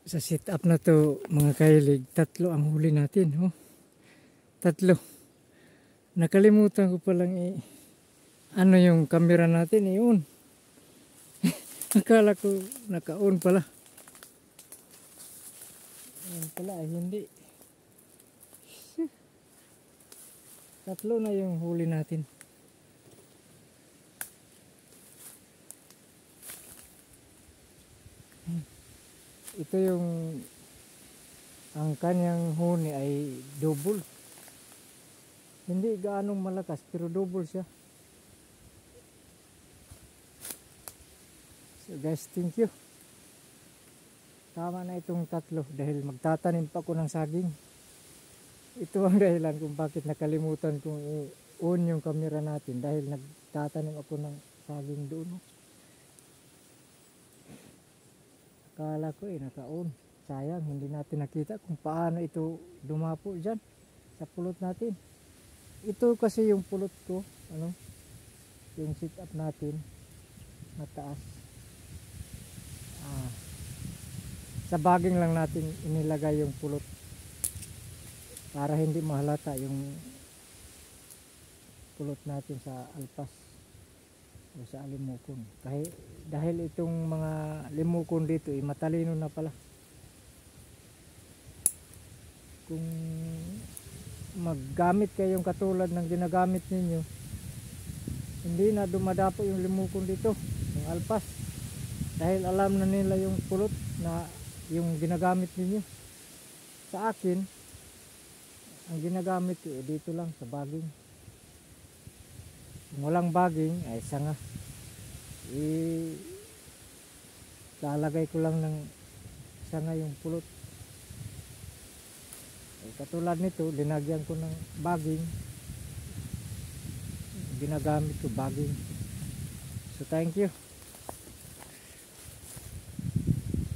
Sa sit up na to mga kahilig, tatlo ang huli natin. Oh. Tatlo. Nakalimutan ko palang ano yung camera natin i-on. Akala ko naka-on pala. Ayan pala ay hindi. Tatlo na yung huli natin. Ito yung ang kanyang huni ay double. Hindi gaanong malakas pero double siya. So guys, thank you. Tama na itong tatlo dahil magtatanim pa ako ng saging. Ito ang dahilan kung bakit nakalimutan kong i-on yung camera natin dahil nagtatanim ako ng saging doon. Akala ko naka-on. Sayang, hindi natin nakita kung paano ito dumapo dyan sa pulot natin. Ito kasi yung pulot ko, yung sit up natin, mataas. Sa baging lang natin inilagay yung pulot para hindi mahalata yung pulot natin sa alpas o sa limukon. Dahil itong mga limukon dito matalino na pala. Kung maggamit kayong katulad ng ginagamit ninyo, hindi na dumadapo yung limukon dito, yung alpas, dahil alam na nila yung pulot na yung ginagamit ninyo. Sa akin, ang ginagamit ko dito lang sa baging. Kung walang baging ay sanga, lalagay ko lang ng sanga yung pulot. Katulad nito, linagyan ko ng baging, ginagamit ko baging. So thank you.